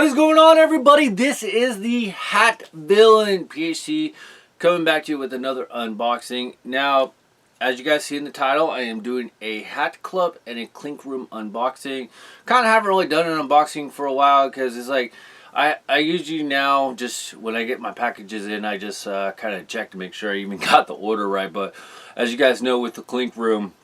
What is going on, everybody? This is the Hat Villain PhD coming back to you with another unboxing. Now, as you guys see in the title, I am doing a hat club and a Clink room unboxing. Kind of haven't really done an unboxing for a while because it's like I usually now just when I get my packages in, I just kind of check to make sure I even got the order right. But as you guys know, with the Clink room,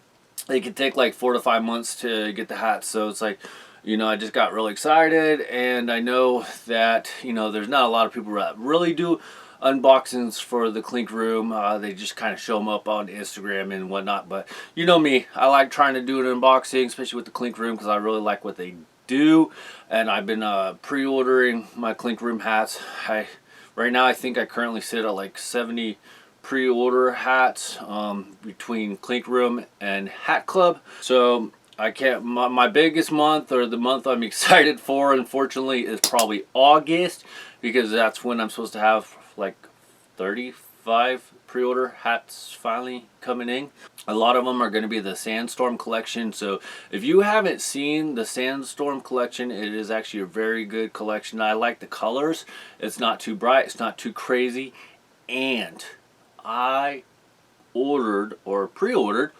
it can take like 4 to 5 months to get the hats. So it's like, you know, I just got really excited, and I know that, you know, there's not a lot of people that really do unboxings for the Clink room. They just kind of show them up on Instagram and whatnot. But you know me, I like trying to do an unboxing, especially with the Clink room, because I really like what they do. And I've been pre-ordering my Clink room hats. Right now I think I currently sit at like 70 pre-order hats between Clink room and Hat Club. So I can't, my biggest month, or the month I'm excited for, unfortunately, is probably August, because that's when I'm supposed to have like 35 pre-order hats finally coming in. A lot of them are going to be the Sandstorm collection. So if you haven't seen the Sandstorm collection, it is actually a very good collection. I like the colors. It's not too bright, it's not too crazy, and I ordered or pre-ordered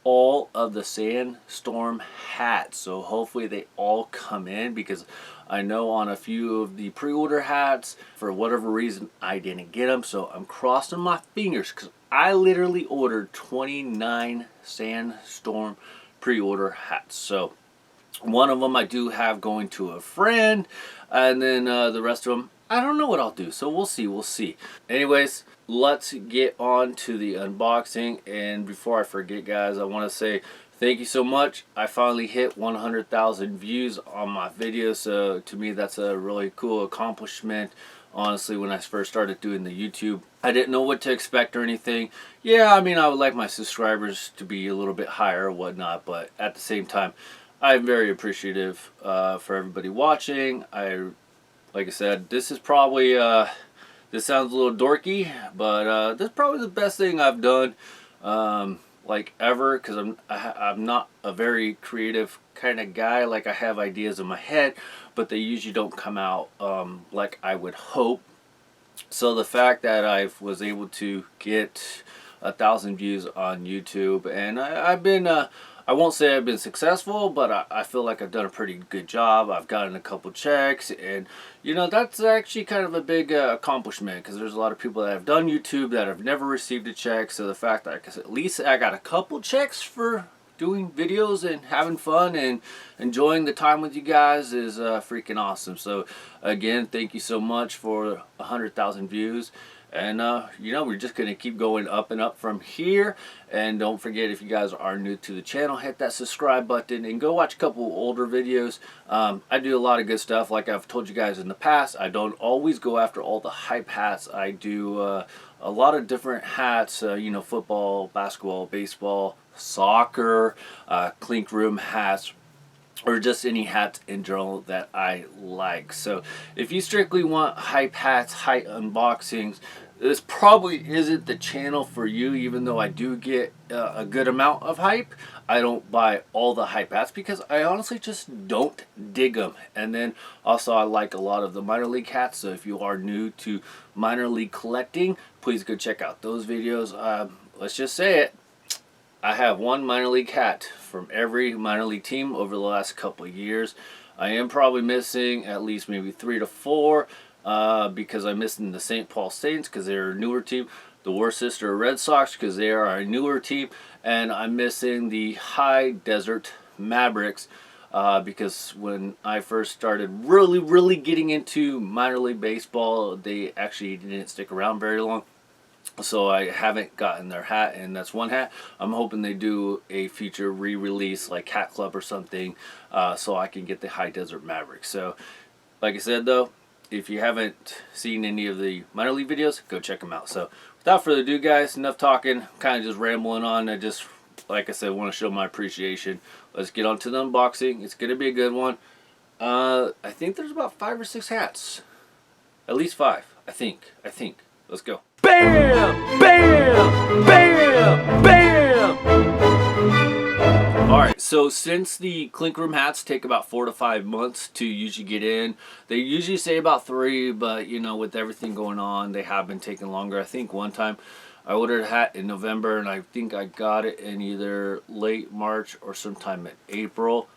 all of the Sandstorm hats, so hopefully they all come in, because I know on a few of the pre-order hats, for whatever reason, I didn't get them. So I'm crossing my fingers, because I literally ordered 29 Sandstorm pre-order hats. So one of them I do have going to a friend, and then the rest of them, I don't know what I'll do, so we'll see. Anyways, let's get on to the unboxing. And before I forget, guys, I want to say thank you so much. I finally hit 100,000 views on my video, so to me that's a really cool accomplishment. Honestly, when I first started doing the YouTube, I didn't know what to expect or anything. Yeah, I mean, I would like my subscribers to be a little bit higher or whatnot, but at the same time, I'm very appreciative for everybody watching. Like I said, this is probably, this sounds a little dorky, but this is probably the best thing I've done, like ever, because I'm not a very creative kind of guy. Like, I have ideas in my head, but they usually don't come out like I would hope. So the fact that I was able to get 1,000 views on YouTube, and I've been I won't say I've been successful, but I feel like I've done a pretty good job. I've gotten a couple checks, and you know, that's actually kind of a big accomplishment, because there's a lot of people that have done YouTube that have never received a check. So the fact that at least I got a couple checks for doing videos and having fun and enjoying the time with you guys is freaking awesome. So again, thank you so much for 100,000 views. And you know, we're just going to keep going up and up from here. And don't forget, if you guys are new to the channel, hit that subscribe button and go watch a couple older videos. I do a lot of good stuff. Like I've told you guys in the past, I don't always go after all the hype hats. I do a lot of different hats, you know, football, basketball, baseball, soccer, Clink room hats, or just any hats in general that I like. So if you strictly want hype hats, hype unboxings, this probably isn't the channel for you. Even though I do get a good amount of hype, I don't buy all the hype hats because I honestly just don't dig them. And then also, I like a lot of the minor league hats, so if you are new to minor league collecting, please go check out those videos. Let's just say it, I have one minor league hat from every minor league team over the last couple of years. I am probably missing at least maybe 3 to 4 because I'm missing the St. Paul Saints because they're a newer team, the Worcester Red Sox because they are a newer team, and I'm missing the High Desert Mavericks because when I first started really getting into minor league baseball, they actually didn't stick around very long. So I haven't gotten their hat, and that's one hat. I'm hoping they do a future re-release like Hat Club or something, so I can get the High Desert Mavericks. So like I said though, if you haven't seen any of the minor league videos, go check them out. So without further ado, guys, enough talking, kind of just rambling on. I just, like I said, want to show my appreciation. Let's get on to the unboxing. It's going to be a good one. I think there's about 5 or 6 hats. At least 5, I think. Let's go. Bam! Bam! Bam! Bam! Alright, so since the Clink Room hats take about 4 to 5 months to usually get in, they usually say about 3, but you know, with everything going on, they have been taking longer. I think one time I ordered a hat in November and I think I got it in either late March or sometime in April.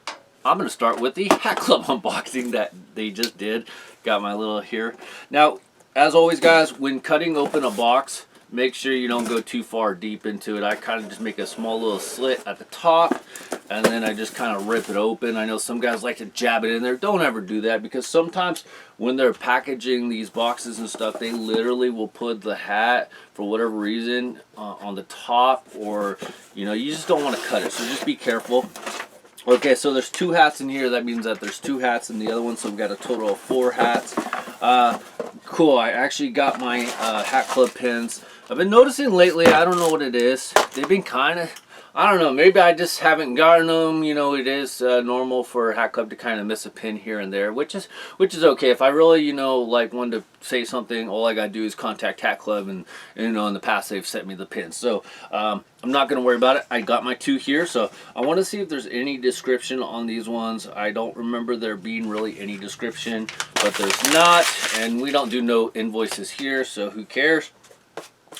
I'm going to start with the Hat Club unboxing that they just did. Got my little here. Now, as always guys, when cutting open a box, make sure you don't go too far deep into it. I kind of just make a small little slit at the top and then I just kind of rip it open. I know some guys like to jab it in there. Don't ever do that, because sometimes when they're packaging these boxes and stuff, they literally will put the hat for whatever reason on the top, or you know, you just don't want to cut it, so just be careful. Okay, so there's 2 hats in here. That means that there's 2 hats in the other one, so we've got a total of 4 hats. Cool, I actually got my Hat Club pins. I've been noticing lately, I don't know what it is, they've been kind of, I don't know, maybe I just haven't gotten them. You know, it is normal for Hat Club to kind of miss a pin here and there, which is okay. If I really, you know, like wanted to say something, all I gotta do is contact Hat Club, and you know, in the past they've sent me the pins. So I'm not gonna worry about it. I got my 2 here, so I want to see if there's any description on these ones. I don't remember there being really any description, but there's not, and we don't do no invoices here, so who cares?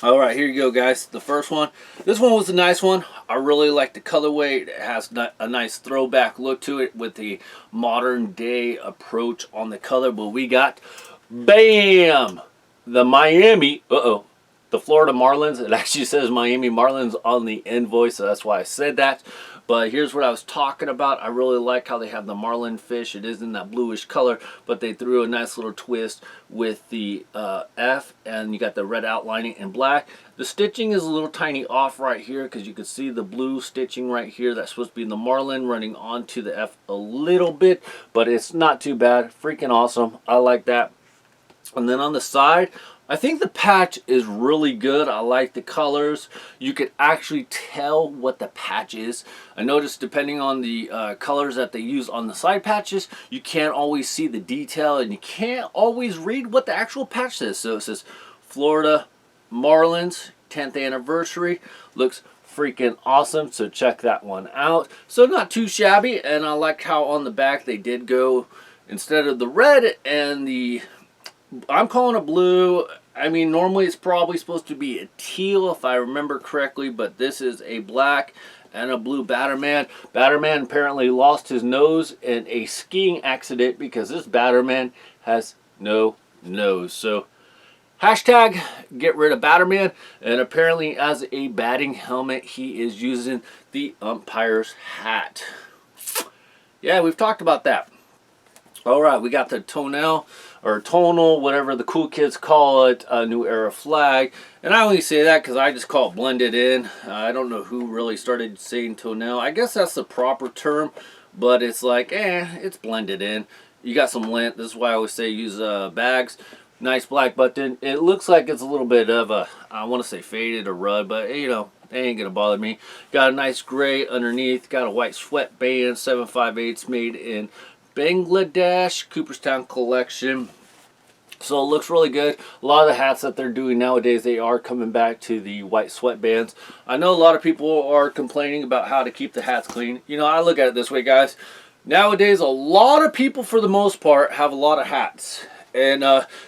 All right, here you go, guys. The first one. This one was a nice one. I really like the colorway. It has a nice throwback look to it with the modern day approach on the color. But we got, bam, the Miami, the Florida Marlins. It actually says Miami Marlins on the invoice, so that's why I said that. But here's what I was talking about. I really like how they have the marlin fish. It is in that bluish color, but they threw a nice little twist with the F, and you got the red outlining in black. The stitching is a little tiny off right here, because you can see the blue stitching right here. That's supposed to be the marlin running onto the F a little bit, but it's not too bad. Freaking awesome. I like that. And then on the side, I think the patch is really good. I like the colors. You could actually tell what the patch is. I noticed depending on the colors that they use on the side patches, you can't always see the detail, and you can't always read what the actual patch says. So it says Florida Marlins 10th anniversary. Looks freaking awesome, so check that one out. So not too shabby, and I like how on the back they did go, instead of the red and the, I'm calling it blue. I mean, normally it's probably supposed to be a teal if I remember correctly, but this is a black and a blue Batterman. Batterman apparently lost his nose in a skiing accident, because this Batterman has no nose. So hashtag get rid of Batterman. And apparently as a batting helmet, he is using the umpire's hat. Yeah, we've talked about that. All right, we got the tonal, or tonal, whatever the cool kids call it, New Era flag. And I only say that because I just call it blended in. I don't know who really started saying tonal. I guess that's the proper term, but it's like, it's blended in. You got some lint. This is why I always say use bags. Nice black button. It looks like it's a little bit of a, I want to say faded or rud, but you know, they ain't gonna bother me. Got a nice gray underneath. Got a white sweatband, 7/5/8 made in Bangladesh, Cooperstown collection. So it looks really good. A lot of the hats that they're doing nowadays, they are coming back to the white sweatbands. I know a lot of people are complaining about how to keep the hats clean. You know, I look at it this way, guys. Nowadays, a lot of people, for the most part, have a lot of hats. And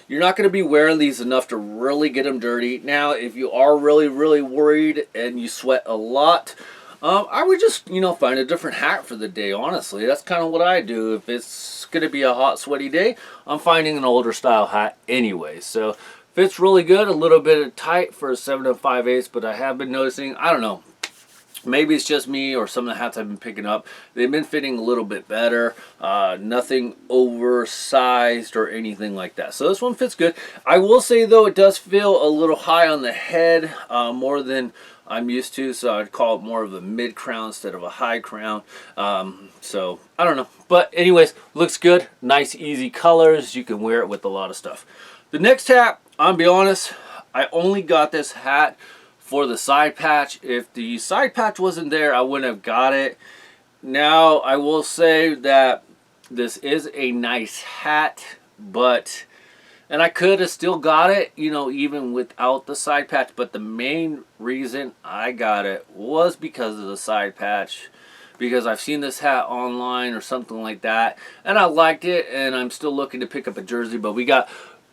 you're not going to be wearing these enough to really get them dirty. Now, if you are really, really worried and you sweat a lot, I would just, you know, find a different hat for the day, honestly. That's kind of what I do. If it's going to be a hot, sweaty day, I'm finding an older style hat anyway. So, fits really good. A little bit tight for a 7/5/8, but I have been noticing, I don't know, maybe it's just me or some of the hats I've been picking up, they've been fitting a little bit better. Nothing oversized or anything like that. So this one fits good. I will say, though, it does feel a little high on the head, more than I'm used to, so I'd call it more of a mid crown instead of a high crown. So I don't know, but anyways, looks good. Nice easy colors. You can wear it with a lot of stuff. The next hat, I'll be honest, I only got this hat for the side patch. If the side patch wasn't there, I wouldn't have got it. Now I will say that this is a nice hat, but and I could have still got it, you know, even without the side patch. But the main reason I got it was because of the side patch. because I've seen this hat online or something like that, and I liked it, and I'm still looking to pick up a jersey. But we got,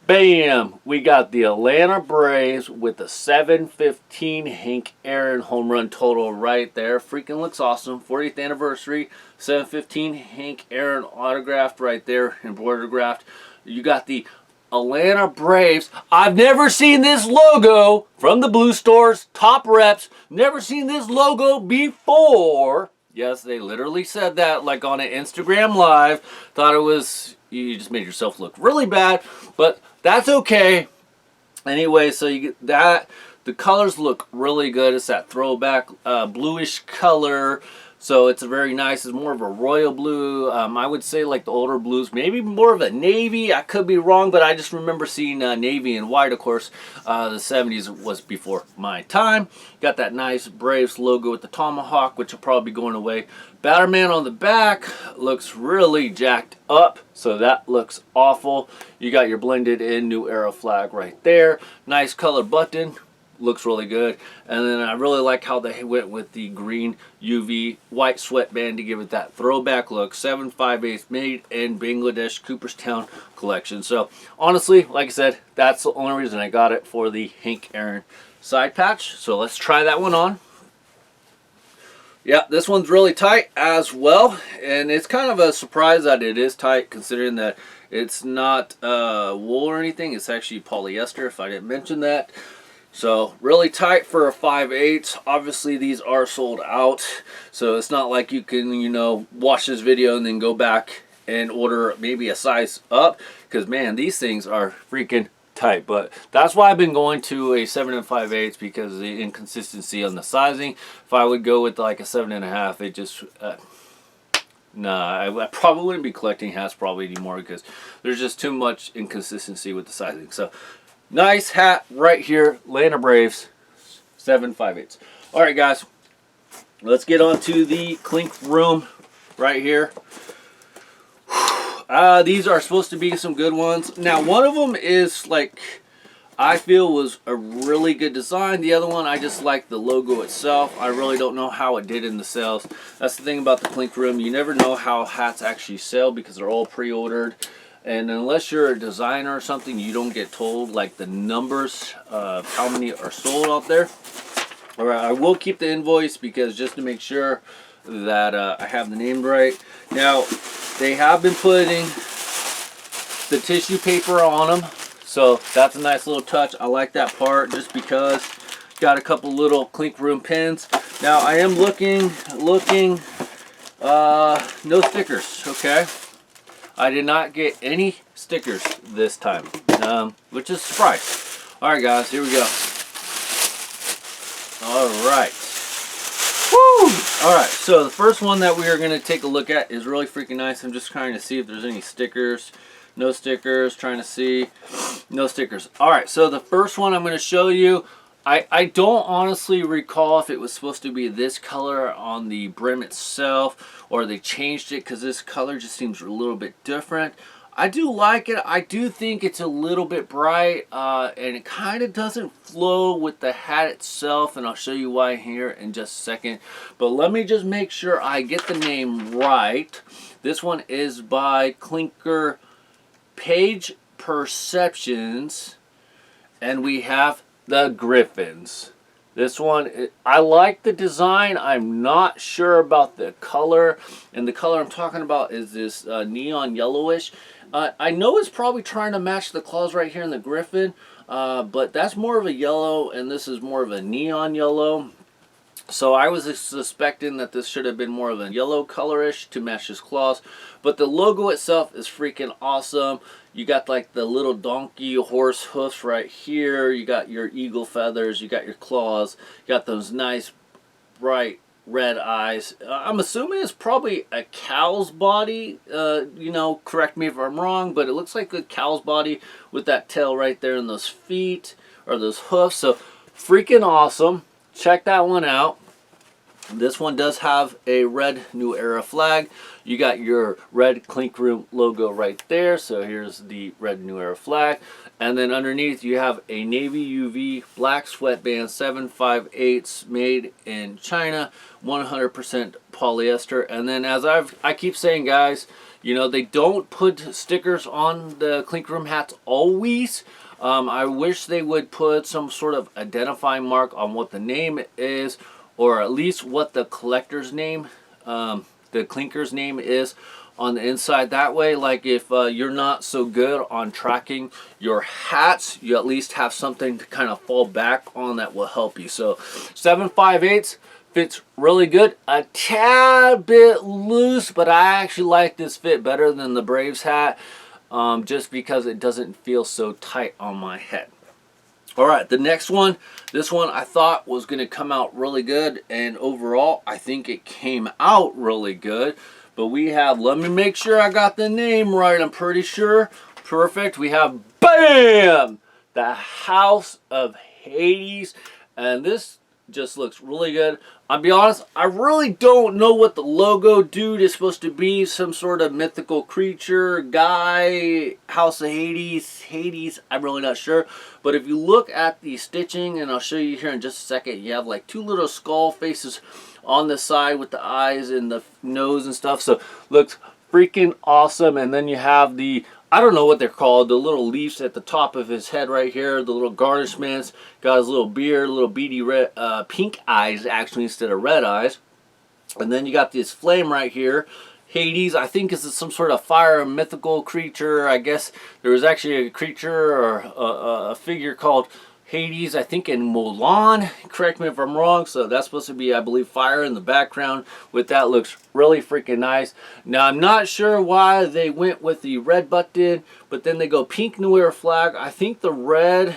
bam, we got the Atlanta Braves with the 715 Hank Aaron home run total right there. Freaking looks awesome. 40th anniversary, 715 Hank Aaron autographed right there, embroidered. You got the Atlanta Braves. I've never seen this logo from the Blue Stores, top reps. Never seen this logo before. Yes, they literally said that, like on an Instagram live. Thought it was, you just made yourself look really bad, but that's okay. Anyway, so you get that. The colors look really good. It's that throwback bluish color. So it's a very nice, it's more of a royal blue. I would say like the older blues, maybe more of a navy. I could be wrong, but I just remember seeing navy and white. Of course, the 70s was before my time. Got that nice Braves logo with the tomahawk, which will probably be going away. Batterman on the back looks really jacked up, so that looks awful. You got your blended in New Era flag right there. Nice color button. Looks really good. And then I really like how they went with the green UV white sweatband to give it that throwback look. 758 made in Bangladesh, Cooperstown collection. So honestly, like I said, that's the only reason I got it, for the Hank Aaron side patch. So let's try that one on. Yeah, this one's really tight as well, and it's kind of a surprise that it is tight, considering that it's not wool or anything. It's actually polyester, if I didn't mention that. So really tight for a 5/8. Obviously these are sold out, so it's not like you can, you know, watch this video and then go back and order maybe a size up, because man, these things are freaking tight. But that's why I've been going to a 7 5/8, because of the inconsistency on the sizing. If I would go with like a 7.5, it just nah, I probably wouldn't be collecting hats probably anymore, because there's just too much inconsistency with the sizing. So nice hat right here, Atlanta Braves, 7 5/8. All right, guys, let's get on to the Clink room right here. These are supposed to be some good ones. Now, one of them is like, I feel was a really good design. The other one, I just like the logo itself. I really don't know how it did in the sales. That's the thing about the Clink room. You never know how hats actually sell, because they're all pre-ordered. And unless you're a designer or something, you don't get told like the numbers of how many are sold out there. All right, I will keep the invoice, because just to make sure that I have the name right. Now, they have been putting the tissue paper on them, so that's a nice little touch. I like that part, just because got a couple little Clink room pins. Now, I am looking, no stickers, okay? I did not get any stickers this time, which is a surprise. All right, guys, here we go. All right. Woo! All right, so the first one that we are going to take a look at is really freaking nice. I'm just trying to see if there's any stickers. No stickers. Trying to see. No stickers. All right, so the first one I'm going to show you, I don't honestly recall if it was supposed to be this color on the brim itself, or they changed it, because this color just seems a little bit different. I do like it. I do think it's a little bit bright, and it kind of doesn't flow with the hat itself, and I'll show you why here in just a second. But let me just make sure I get the name right. This one is by Clinker Page Perceptions, and we have the Griffins. This one, I like the design. I'm not sure about the color, and the color I'm talking about is this neon yellowish. I know it's probably trying to match the claws right here in the Griffin, but that's more of a yellow, and this is more of a neon yellow. So I was suspecting that this should have been more of a yellow colorish to match his claws. But the logo itself is freaking awesome. You got like the little donkey horse hoofs right here. You got your eagle feathers. You got your claws. You got those nice bright red eyes. I'm assuming it's probably a cow's body. You know, correct me if I'm wrong, but it looks like a cow's body with that tail right there and those feet or those hoofs. So freaking awesome. Check that one out. This one does have a red New Era flag. You got your red Clink room logo right there. So here's the red New Era flag. And then underneath you have a navy UV black sweatband 7 5/8 made in China, 100% polyester. And then as I keep saying, guys, you know, they don't put stickers on the Clink Room hats always. I wish they would put some sort of identifying mark on what the name is, or at least what the collector's name, the clinker's name is on the inside. That way, like if you're not so good on tracking your hats, you at least have something to kind of fall back on that will help you. So 7/5/8 fits really good. A tad bit loose, but I actually like this fit better than the Braves hat, just because it doesn't feel so tight on my head. All right, the next one, this one I thought was going to come out really good, and overall I think it came out really good. But we have, let me make sure I got the name right, I'm pretty sure. Perfect. We have, BAM! The House of Hades. And this just looks really good. I'll be honest, I really don't know what the logo dude is supposed to be. Some sort of mythical creature, guy, House of Hades, I'm really not sure. But if you look at the stitching, and I'll show you here in just a second, you have like two little skull faces on the side with the eyes and the nose and stuff. So looks freaking awesome. And then you have the, I don't know what they're called, the little leaves at the top of his head right here, the little garnishments. Got his little beard, little beady red, pink eyes actually instead of red eyes. And then you got this flame right here. Hades, I think is some sort of fire mythical creature. I guess there was actually a creature or a figure called Hades, I think in Mulan. Correct me if I'm wrong. So that's supposed to be, I believe, fire in the background. With that, looks really freaking nice. Now I'm not sure why they went with the red button, but then they go pink Noir flag. I think the red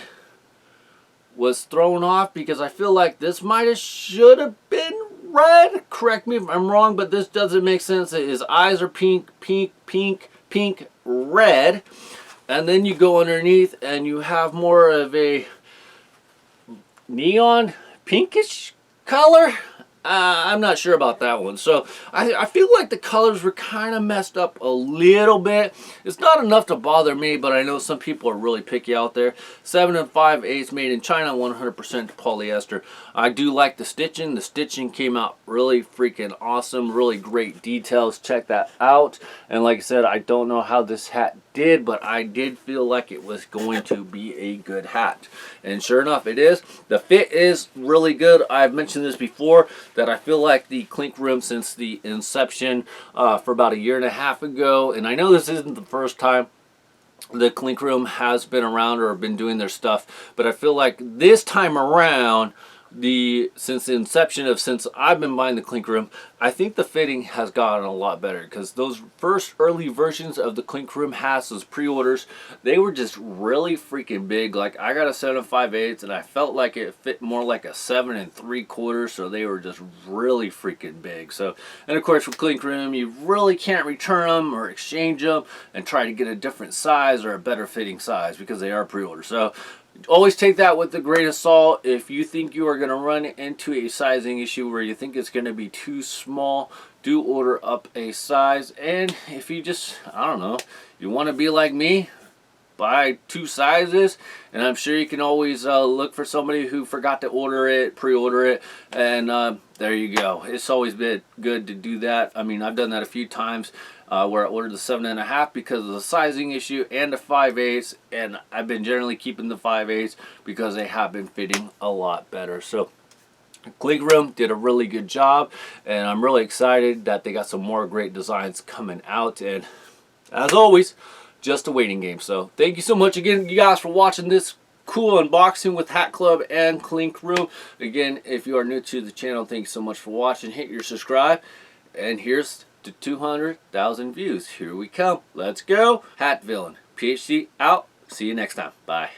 was thrown off because I feel like this should have been red. Correct me if I'm wrong, but this doesn't make sense. His eyes are pink, pink, pink, pink, red. And then you go underneath and you have more of a neon pinkish color. I'm not sure about that one. So I feel like the colors were kind of messed up a little bit. It's not enough to bother me, but I know some people are really picky out there. 7/5/8 made in China, 100% polyester. I do like the stitching. The stitching came out really freaking awesome. Really great details. Check that out. And like I said, I don't know how this hat did, but I did feel like it was going to be a good hat. And sure enough, it is. The fit is really good. I've mentioned this before, that I feel like the Clink Room, since the inception for about 1.5 years ago, and I know this isn't the first time the Clink Room has been around or been doing their stuff, but I feel like this time around, since the inception of, since I've been buying the Clink Room, I think the fitting has gotten a lot better, because those first early versions of the Clink Room hats, those pre-orders, they were just really freaking big. Like I got a 7/5/8 and I felt like it fit more like a 7 3/4, so they were just really freaking big. So, and of course with Clink Room, you really can't return them or exchange them and try to get a different size or a better fitting size, because they are pre-orders. So always take that with a grain of salt. If you think you are going to run into a sizing issue where you think it's going to be too small, do order up a size. And if you just, I don't know, you want to be like me, buy 2 sizes. And I'm sure you can always look for somebody who forgot to order it, pre-order it, and there you go. It's always been good to do that. I mean, I've done that a few times. Where I ordered the 7.5 because of the sizing issue and the 5/8, and I've been generally keeping the 5/8 because they have been fitting a lot better. So Clink Room did a really good job, and I'm really excited that they got some more great designs coming out. And as always, just a waiting game. So thank you so much again, you guys, for watching this cool unboxing with Hat Club and Clink Room. Again, if you are new to the channel, thank you so much for watching. Hit your subscribe, and here's to 200,000 views. Here we come. Let's go. Hat Villain. PhD out. See you next time. Bye.